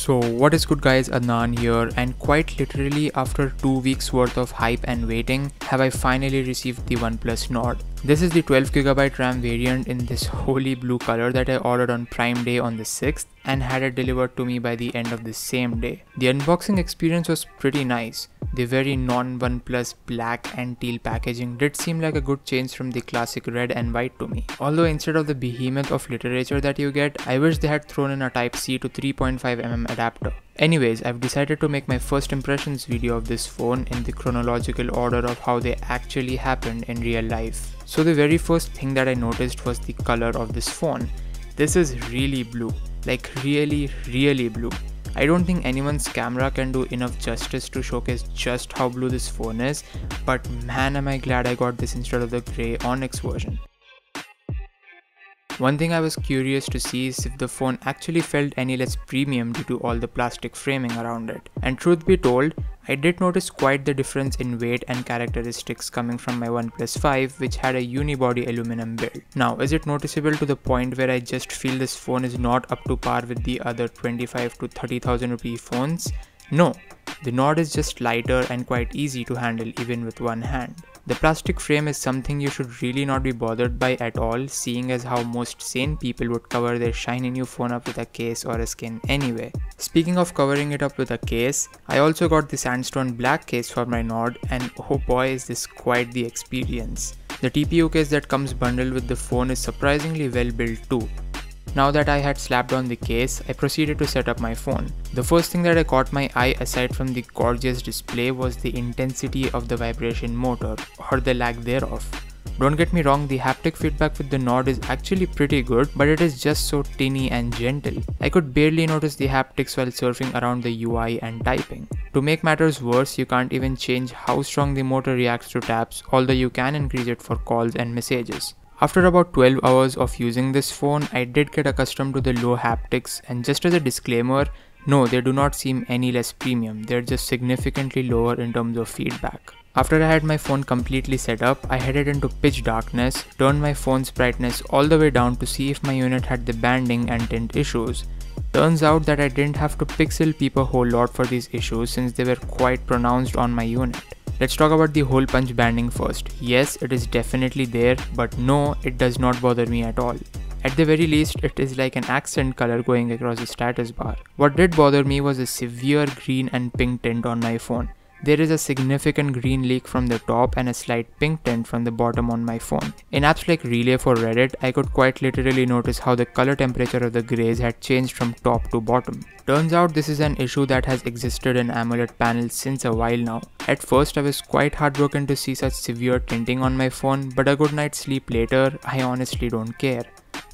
So what is good guys, Adnan here, and quite literally after 2 weeks worth of hype and waiting have I finally received the OnePlus Nord. This is the 12GB RAM variant in this holy blue color that I ordered on Prime Day on the 6th and had it delivered to me by the end of the same day. The unboxing experience was pretty nice. The very non-OnePlus black and teal packaging did seem like a good change from the classic red and white to me. Although instead of the behemoth of literature that you get, I wish they had thrown in a Type-C to 3.5mm adapter. Anyways, I've decided to make my first impressions video of this phone in the chronological order of how they actually happened in real life. So the very first thing that I noticed was the color of this phone. This is really blue, like really blue. I don't think anyone's camera can do enough justice to showcase just how blue this phone is, but man am I glad I got this instead of the grey Onyx version. One thing I was curious to see is if the phone actually felt any less premium due to all the plastic framing around it. And truth be told, I did notice quite the difference in weight and characteristics coming from my OnePlus 5, which had a unibody aluminum build. Now, is it noticeable to the point where I just feel this phone is not up to par with the other 25 to 30,000 rupee phones? No, the Nord is just lighter and quite easy to handle even with one hand. The plastic frame is something you should really not be bothered by at all, seeing as how most sane people would cover their shiny new phone up with a case or a skin anyway. Speaking of covering it up with a case, I also got the sandstone black case for my Nord, and oh boy is this quite the experience. The TPU case that comes bundled with the phone is surprisingly well built too. Now that I had slapped on the case, I proceeded to set up my phone. The first thing that caught my eye aside from the gorgeous display was the intensity of the vibration motor, or the lack thereof. Don't get me wrong, the haptic feedback with the Nord is actually pretty good, but it is just so tinny and gentle. I could barely notice the haptics while surfing around the UI and typing. To make matters worse, you can't even change how strong the motor reacts to taps, although you can increase it for calls and messages. After about 12 hours of using this phone, I did get accustomed to the low haptics, and just as a disclaimer, no, they do not seem any less premium, they're just significantly lower in terms of feedback. After I had my phone completely set up, I headed into pitch darkness, turned my phone's brightness all the way down to see if my unit had the banding and tint issues. Turns out that I didn't have to pixel peep a whole lot for these issues since they were quite pronounced on my unit. Let's talk about the hole punch banding first. Yes, it is definitely there, but no, it does not bother me at all. At the very least, it is like an accent color going across the status bar. What did bother me was a severe green and pink tint on my phone. There is a significant green leak from the top and a slight pink tint from the bottom on my phone. In apps like Relay for Reddit, I could quite literally notice how the color temperature of the grays had changed from top to bottom. Turns out this is an issue that has existed in AMOLED panels since a while now. At first I was quite heartbroken to see such severe tinting on my phone, but a good night's sleep later, I honestly don't care.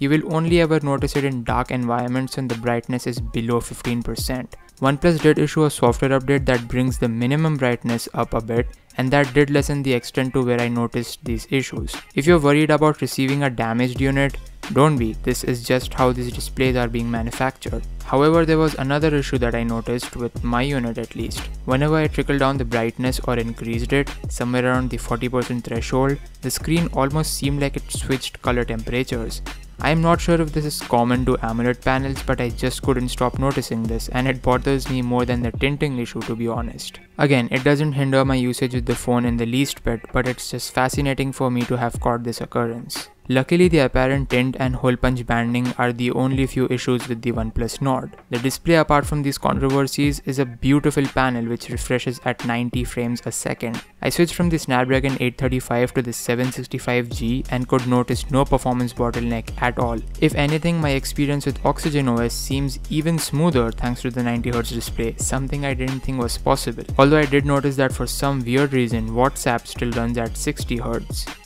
You will only ever notice it in dark environments when the brightness is below 15%. OnePlus did issue a software update that brings the minimum brightness up a bit, and that did lessen the extent to where I noticed these issues. If you're worried about receiving a damaged unit, don't be, this is just how these displays are being manufactured. However, there was another issue that I noticed with my unit at least. Whenever I trickled down the brightness or increased it, somewhere around the 40% threshold, the screen almost seemed like it switched color temperatures. I am not sure if this is common to AMOLED panels, but I just couldn't stop noticing this, and it bothers me more than the tinting issue, to be honest. Again, it doesn't hinder my usage with the phone in the least bit, but it's just fascinating for me to have caught this occurrence. Luckily, the apparent tint and hole punch banding are the only few issues with the OnePlus Nord. The display, apart from these controversies, is a beautiful panel which refreshes at 90 frames a second. I switched from the Snapdragon 835 to the 765G and could notice no performance bottleneck at all. If anything, my experience with Oxygen OS seems even smoother thanks to the 90Hz display, something I didn't think was possible. Although I did notice that for some weird reason, WhatsApp still runs at 60Hz.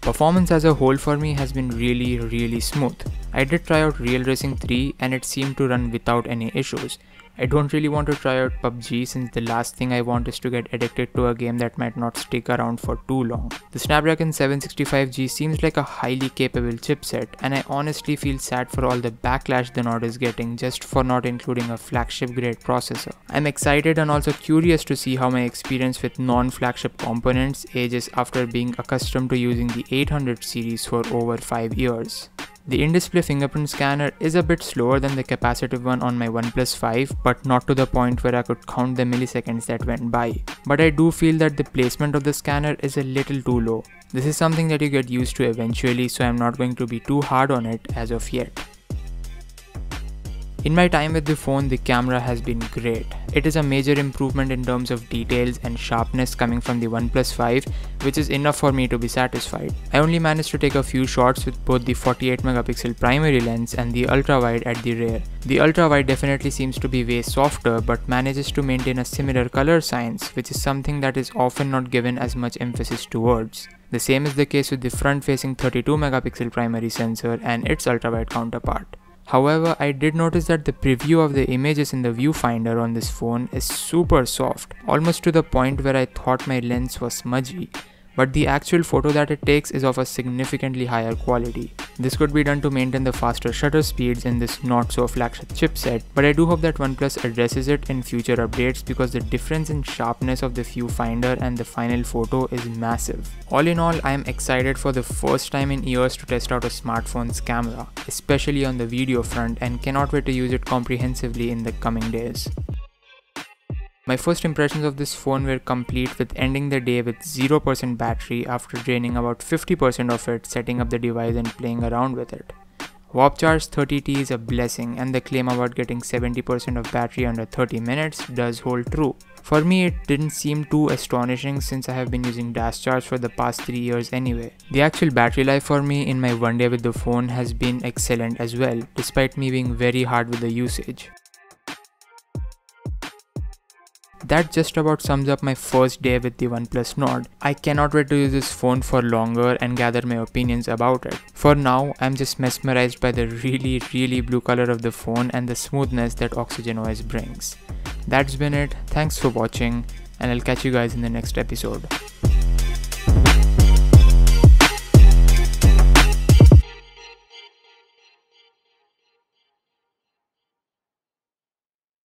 Performance as a whole for me has been really smooth. I did try out Real Racing 3 and it seemed to run without any issues. I don't really want to try out PUBG since the last thing I want is to get addicted to a game that might not stick around for too long. The Snapdragon 765G seems like a highly capable chipset, and I honestly feel sad for all the backlash the Nord is getting just for not including a flagship grade processor. I'm excited and also curious to see how my experience with non-flagship components ages after being accustomed to using the 800 series for over 5 years. The in-display fingerprint scanner is a bit slower than the capacitive one on my OnePlus 5, but not to the point where I could count the milliseconds that went by. But I do feel that the placement of the scanner is a little too low. This is something that you get used to eventually, so I'm not going to be too hard on it as of yet. In my time with the phone, the camera has been great. It is a major improvement in terms of details and sharpness coming from the OnePlus 5, which is enough for me to be satisfied. I only managed to take a few shots with both the 48 megapixel primary lens and the ultra-wide at the rear. The ultra-wide definitely seems to be way softer but manages to maintain a similar color science, which is something that is often not given as much emphasis towards. The same is the case with the front-facing 32 megapixel primary sensor and its ultra-wide counterpart. However, I did notice that the preview of the images in the viewfinder on this phone is super soft, almost to the point where I thought my lens was smudgy. But the actual photo that it takes is of a significantly higher quality. This could be done to maintain the faster shutter speeds in this not so flagship chipset, but I do hope that OnePlus addresses it in future updates because the difference in sharpness of the viewfinder and the final photo is massive. All in all, I am excited for the first time in years to test out a smartphone's camera, especially on the video front, and cannot wait to use it comprehensively in the coming days. My first impressions of this phone were complete with ending the day with 0% battery after draining about 50% of it, setting up the device and playing around with it. Warp Charge 30T is a blessing, and the claim about getting 70% of battery under 30 minutes does hold true. For me, it didn't seem too astonishing since I have been using Dash Charge for the past 3 years anyway. The actual battery life for me in my one day with the phone has been excellent as well, despite me being very hard with the usage. That just about sums up my first day with the OnePlus Nord. I cannot wait to use this phone for longer and gather my opinions about it. For now, I'm just mesmerized by the really blue color of the phone and the smoothness that Oxygen OS brings. That's been it, thanks for watching, and I'll catch you guys in the next episode.